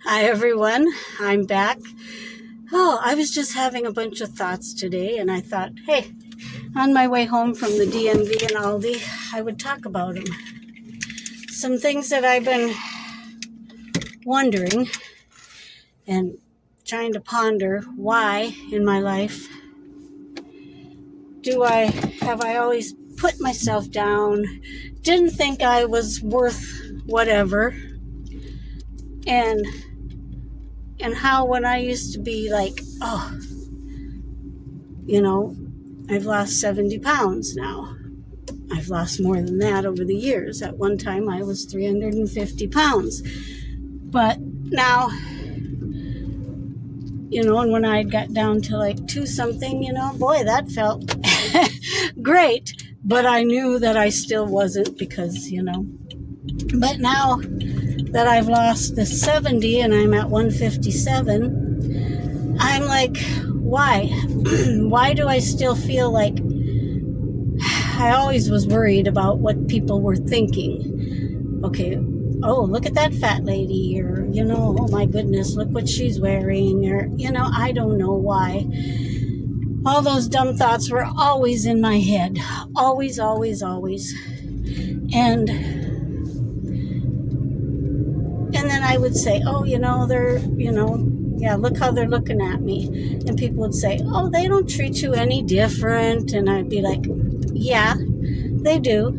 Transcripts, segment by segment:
Hi, everyone. I'm back. Oh, I was just having a bunch of thoughts today, and I thought, hey, on my way home from the DMV and Aldi, I would talk about them. Some things that I've been wondering and trying to ponder why in my life have I always put myself down, didn't think I was worth whatever, and how when I used to be like, oh, I've lost 70 pounds now. I've lost more than that over the years. At one time, I was 350 pounds. But now, and when I got down to like two something, boy, that felt great. But I knew that I still wasn't because, But now that I've lost the 70 and I'm at 157, I'm like, why? Why do I still feel like I always was worried about what people were thinking? Okay, oh, look at that fat lady, or, oh my goodness, look what she's wearing, or, I don't know why. All those dumb thoughts were always in my head. Always, always, always. And then I would say, oh, they're, yeah, look how they're looking at me. And people would say, oh, they don't treat you any different. And I'd be like, yeah, they do.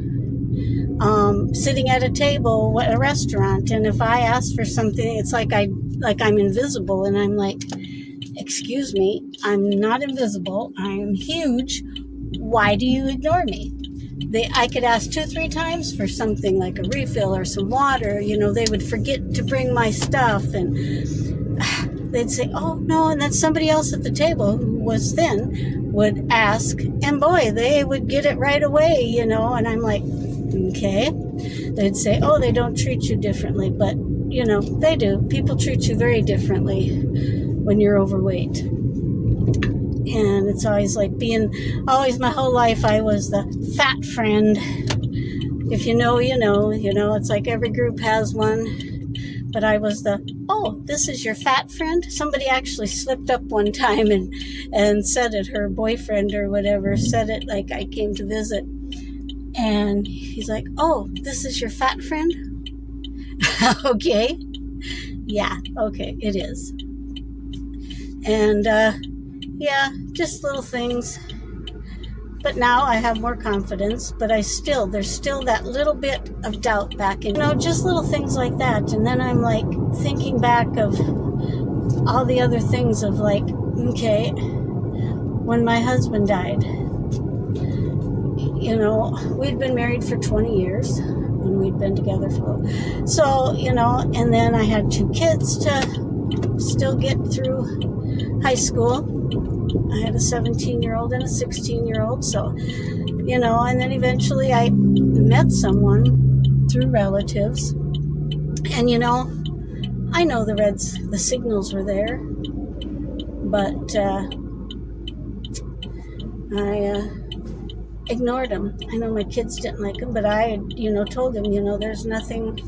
Sitting at a table at a restaurant, and if I ask for something, it's like I'm invisible, and I'm like, excuse me, I'm not invisible. I'm huge. Why do you ignore me? I could ask 2-3 times for something like a refill or some water. They would forget to bring my stuff, and they'd say, oh, no, and then somebody else at the table who was thin would ask, and boy, they would get it right away, and I'm like, okay. They'd say, oh, they don't treat you differently, but, they do. People treat you very differently when you're overweight. And it's always like always my whole life, I was the fat friend. If you know, it's like every group has one. But I was oh, this is your fat friend? Somebody actually slipped up one time and said it, her boyfriend or whatever, said it like I came to visit. And he's like, oh, this is your fat friend? Okay. Yeah, okay, it is. And, yeah, just little things. But now I have more confidence, but there's still that little bit of doubt back in, just little things like that. And then I'm like thinking back of all the other things of like, okay, when my husband died, we'd been married for 20 years and we'd been together for, so, and then I had 2 kids to still get through high school. I had a 17-year-old and a 16-year-old, so, and then eventually I met someone through relatives, and, I know the signals were there, but I ignored them. I know my kids didn't like them, but I, told them, there's nothing.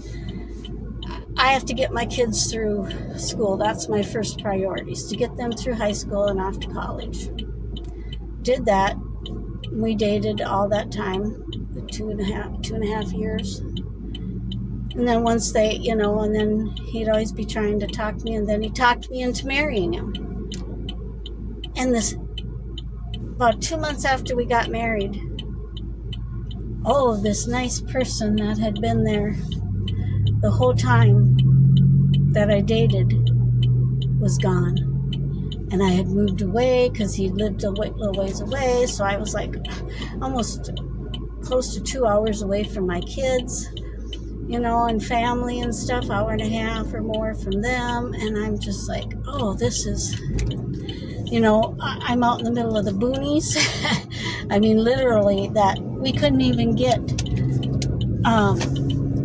I have to get my kids through school. That's my first priority, is to get them through high school and off to college. Did that. We dated all that time, 2.5 years. And then once they, and then he'd always be trying to talk me, and then he talked me into marrying him. And about 2 months after we got married, oh, this nice person that had been there the whole time that I dated was gone. And I had moved away because he lived a little ways away. So I was like almost close to 2 hours away from my kids, and family and stuff, 1.5 hours or more from them. And I'm just like, oh, this is, I'm out in the middle of the boonies. I mean, literally, that we couldn't even get,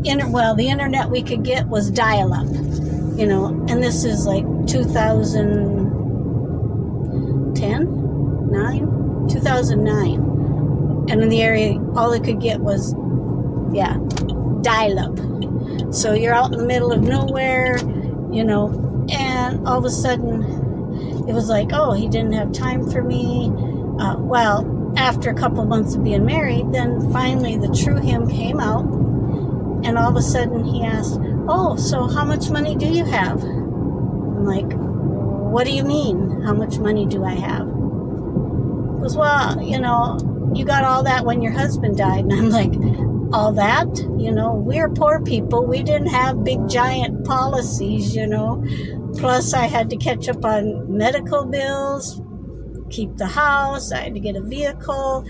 the internet we could get was dial-up, and this is like 2009, and in the area, all it could get was, dial-up. So you're out in the middle of nowhere, you know, and all of a sudden it was like, oh, he didn't have time for me. Well, after a couple of months of being married, then finally the true him came out, and all of a sudden he asked, oh, so how much money do you have? I'm like, what do you mean, how much money do I have? He goes, well, you know, you got all that when your husband died. And I'm like, all that? You know, we're poor people. We didn't have big giant policies, you know. Plus I had to catch up on medical bills, keep the house, I had to get a vehicle,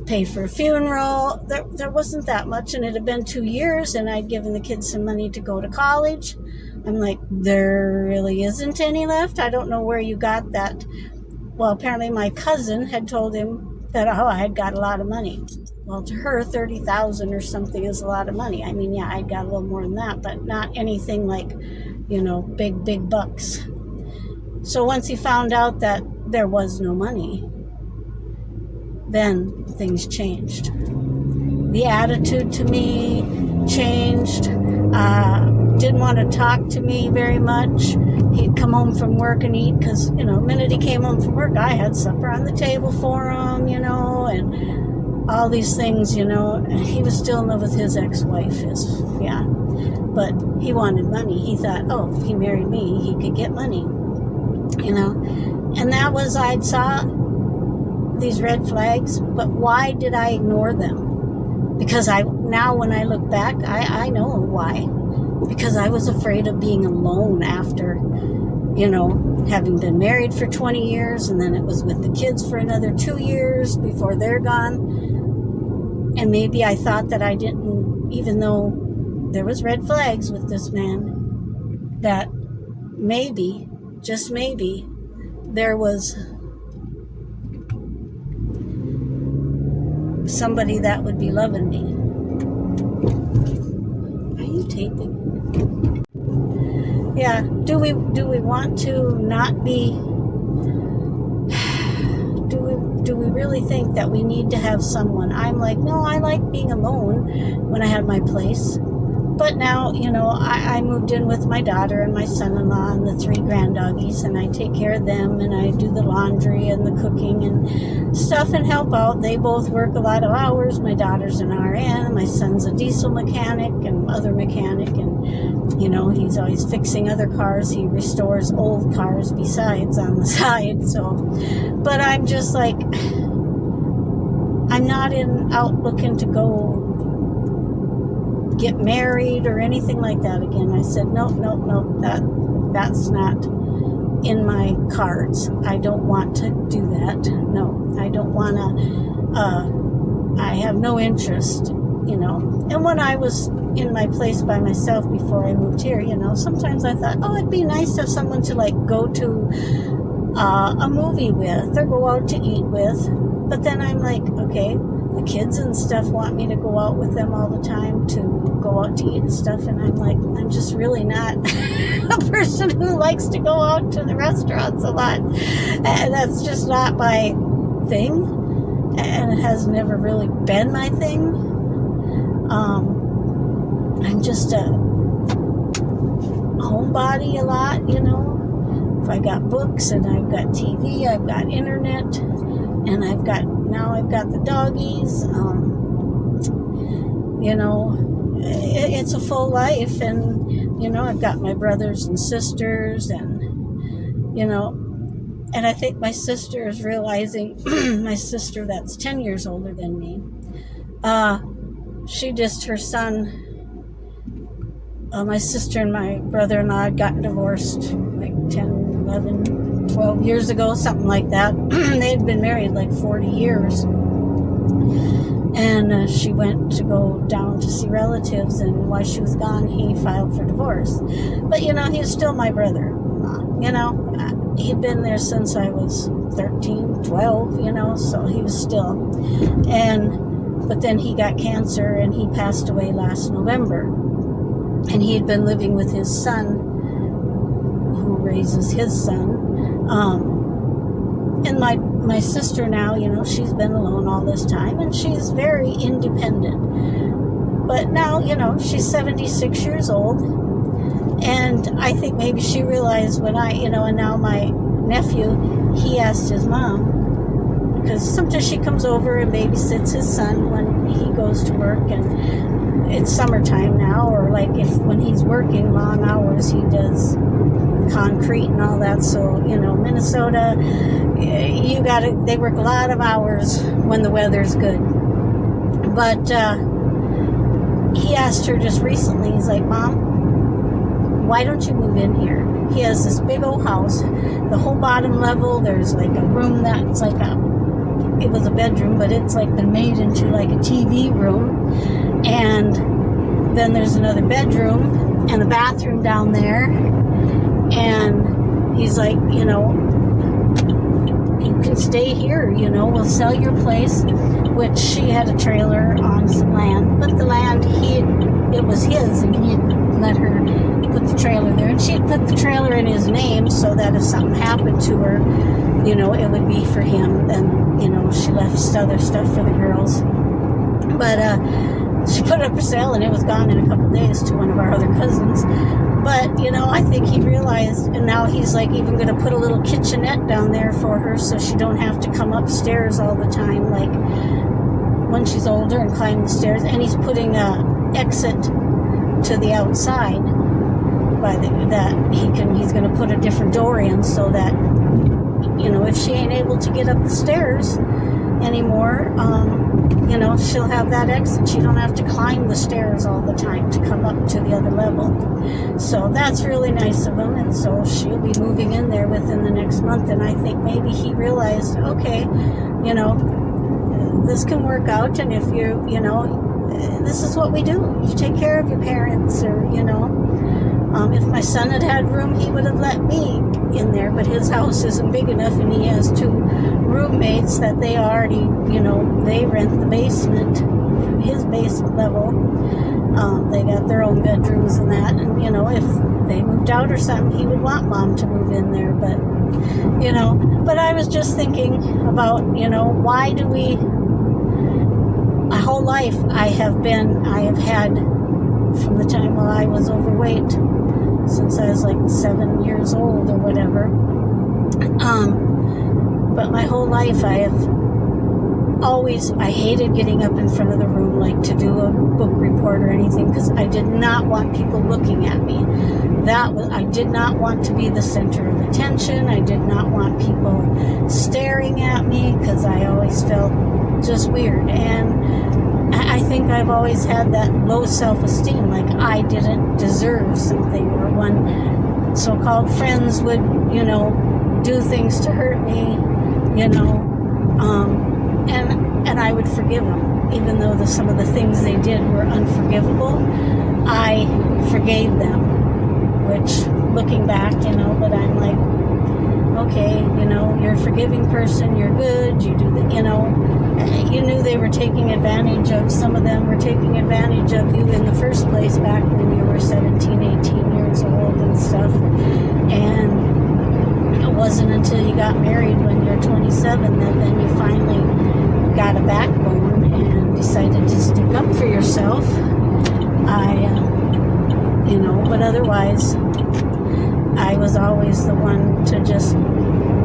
pay for a funeral. There wasn't that much, and it had been 2 years, and I'd given the kids some money to go to college. I'm like, there really isn't any left? I don't know where you got that. Well, apparently my cousin had told him that, oh, I had got a lot of money. Well, to her, 30,000 or something is a lot of money. I mean, yeah, I got a little more than that, but not anything like, you know, big bucks. So once he found out that there was no money, then things changed. The attitude to me changed. Didn't want to talk to me very much. He'd come home from work and eat, because, you know, the minute he came home from work, I had supper on the table for him, you know, and all these things, you know. He was still in love with his ex-wife, but he wanted money. He thought, oh, if he married me, he could get money, you know. And that was, I saw these red flags, but why did I ignore them? Because now when I look back, I know why. Because I was afraid of being alone after, you know, having been married for 20 years, and then it was with the kids for another 2 years before they're gone. And maybe I thought that I didn't, even though there was red flags with this man, that maybe, just maybe, there was somebody that would be loving me. Are you taping? Yeah. Do we want to not be? Do we really think that we need to have someone? I'm like, no, I like being alone when I had my place. But now, you know, I moved in with my daughter and my son-in-law and the 3 granddoggies, and I take care of them, and I do the laundry and the cooking and stuff and help out. They both work a lot of hours. My daughter's an RN, my son's a diesel mechanic and other mechanic, and, you know, he's always fixing other cars. He restores old cars besides on the side. So, but I'm just like, I'm not out looking to go get married or anything like that again. I said, no, that's not in my cards. I don't want to do that. No, I don't want to, I have no interest, you know. And when I was in my place by myself before I moved here, you know, sometimes I thought, oh, it'd be nice to have someone to like go to a movie with or go out to eat with. But then I'm like, okay, the kids and stuff want me to go out with them all the time, to go out to eat and stuff, and I'm like, I'm just really not a person who likes to go out to the restaurants a lot, and that's just not my thing, and it has never really been my thing. I'm just a homebody a lot, you know. If I got books, and I've got TV, I've got internet, and I've got the doggies, you know, it's a full life. And, you know, I've got my brothers and sisters, and, you know, and I think my sister is realizing, my sister that's 10 years older than me, her son, my sister and my brother-in-law had gotten divorced like 10, 11, 12 years ago, something like that. They had been married like 40 years. And she went to go down to see relatives, and while she was gone, he filed for divorce. But, you know, he was still my brother-in-law, you know. He'd been there since I was 13, 12, you know, so he was still. But then he got cancer, and he passed away last November. And he had been living with his son, who raises his son. And my sister now, you know, she's been alone all this time, and she's very independent. But now, you know, she's 76 years old, And I think maybe she realized when and now my nephew, he asked his mom, because sometimes she comes over and babysits his son when he goes to work, and it's summertime now, or like when he's working long hours, he does concrete and all that. So, Minnesota, they work a lot of hours when the weather's good. But he asked her just recently, he's like, Mom, why don't you move in here? He has this big old house. The whole bottom level, there's like a room that's like it was a bedroom, but it's like been made into like a TV room. And then there's another bedroom and a bathroom down there. And he's like, you can stay here, we'll sell your place, which she had a trailer on some land, but the land, it was his, and he had let her put the trailer there, and she had put the trailer in his name so that if something happened to her, it would be for him. And, she left other stuff for the girls. But she put it up for sale, and it was gone in a couple days to one of our other cousins. But, I think he realized, and now he's like even going to put a little kitchenette down there for her so she don't have to come upstairs all the time, like when she's older, and climb the stairs. And he's putting a exit to the outside he's going to put a different door in so that, if she ain't able to get up the stairs anymore, she'll have that exit. She don't have to climb the stairs all the time to come up to the other level. So that's really nice of him. And so she'll be moving in there within the next month. And I think maybe he realized, okay, this can work out. And if this is what we do. You take care of your parents, or, if my son had room, he would have let me in there, but his house isn't big enough, and he has 2 roommates that they already, they rent the basement, his basement level. They got their own bedrooms and that, and, if they moved out or something, he would want Mom to move in there. But, but I was just thinking about, why do we, my whole life I have had, from the time while I was overweight, since I was like 7 years old or whatever. But my whole life I hated getting up in front of the room, like to do a book report or anything, because I did not want people looking at me. I did not want to be the center of attention. I did not want people staring at me, because I always felt just weird. And I think I've always had that low self-esteem, like I didn't deserve something, or when so-called friends would, do things to hurt me, and I would forgive them, even though some of the things they did were unforgivable. I forgave them, which, looking back, but I'm like, okay, you're a forgiving person, you're good, you do the, you knew they were taking advantage of, some of them were taking advantage of you in the first place back when you were 17, 18 years old and stuff. And it wasn't until you got married when you're 27 that then you finally got a backbone and decided to stick up for yourself. But otherwise, I was always the one to just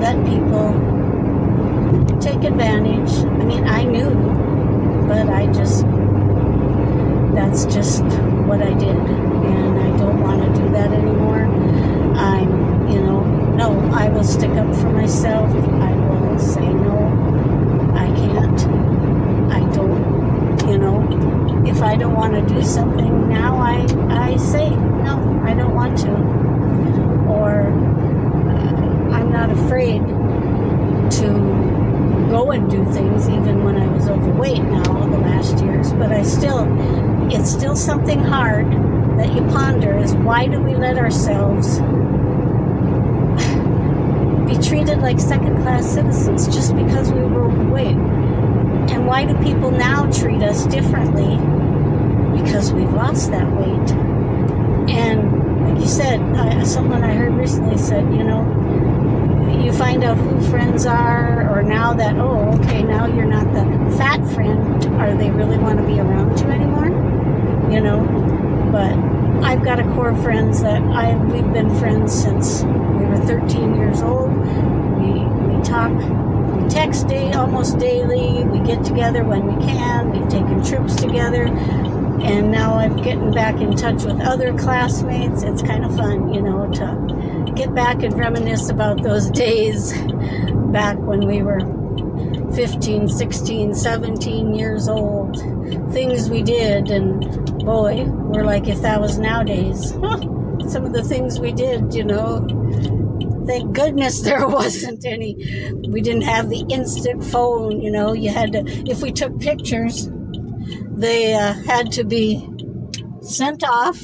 let people take advantage. I mean, I knew, but that's just what I did, and I don't want to do that anymore. No, I will stick up for myself. I will say, no, I can't. I don't, if I don't want to do something now, I say, no, I don't want to. Or I'm not afraid to go and do things, even when I was overweight now the last years. But it's still something hard that you ponder, is why do we let ourselves be treated like second-class citizens just because we were overweight? And why do people now treat us differently? Because we've lost that weight. And like you said, someone I heard recently said, you find out who friends are, or now that, oh, okay, now you're not the fat friend, are they really want to be around you anymore? But I've got a core of friends that we've been friends since we were 13 years old. We talk, we text almost daily. We get together when we can. We've taken trips together. And now I'm getting back in touch with other classmates. It's kind of fun, to get back and reminisce about those days back when we were 15, 16, 17 years old. Things we did, and boy, we're like, if that was nowadays, some of the things we did, thank goodness there wasn't any. We didn't have the instant phone, you had to, if we took pictures, they had to be sent off,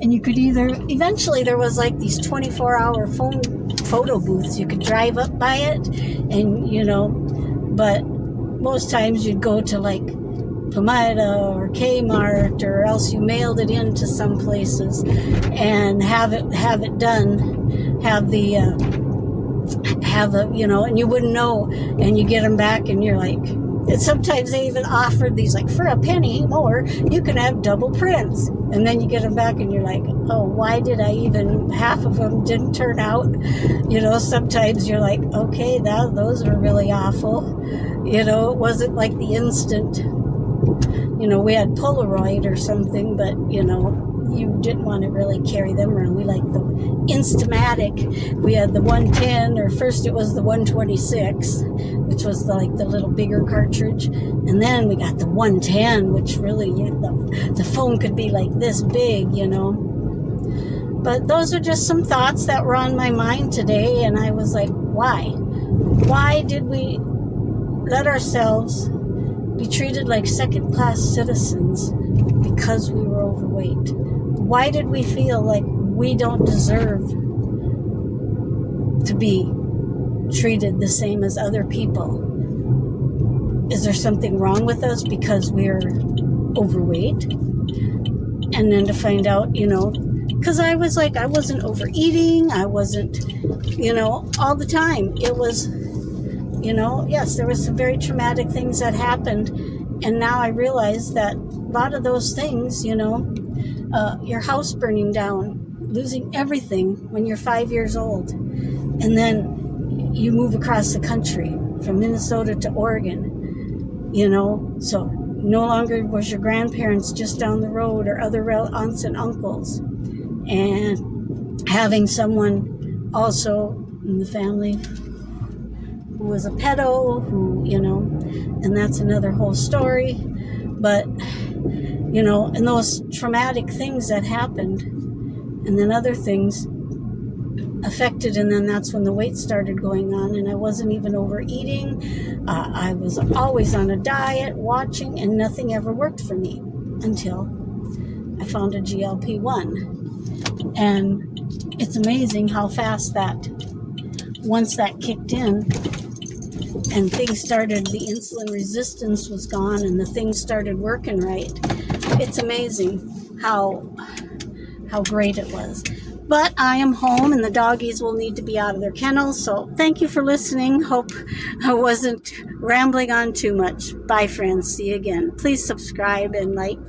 and you could eventually there was like these 24-hour photo booths. You could drive up by it, and but most times you'd go to like Pomida or Kmart, or else you mailed it into some places and have it done, and you wouldn't know, and you get them back and you're like, and sometimes they even offered these, like, for a penny more, you can have double prints. And then you get them back and you're like, oh, why did I even, half of them didn't turn out. Sometimes you're like, okay, those are really awful. It wasn't like the instant, we had Polaroid or something, but, you didn't want to really carry them around. We liked the Instamatic. We had the 110, or first it was the 126, which was the little bigger cartridge. And then we got the 110, which really, the phone could be like this big, But those are just some thoughts that were on my mind today. And I was like, why? Why did we let ourselves be treated like second-class citizens because we were overweight? Why did we feel like we don't deserve to be treated the same as other people? Is there something wrong with us because we're overweight? And then to find out, because I was like, I wasn't overeating. I wasn't, all the time. It was, yes, there was some very traumatic things that happened. And now I realize that a lot of those things, your house burning down, losing everything when you're 5 years old, and then you move across the country from Minnesota to Oregon, so no longer was your grandparents just down the road or other aunts and uncles, and having someone also in the family who was a pedo, and that's another whole story. But and those traumatic things that happened, and then other things affected, and then that's when the weight started going on, and I wasn't even overeating. I was always on a diet, watching, and nothing ever worked for me until I found a GLP-1. And it's amazing how fast once that kicked in, and things started, the insulin resistance was gone, and the things started working right. It's amazing how great it was. But I am home, and the doggies will need to be out of their kennels. So thank you for listening. Hope I wasn't rambling on too much. Bye, friends. See you again. Please subscribe and like.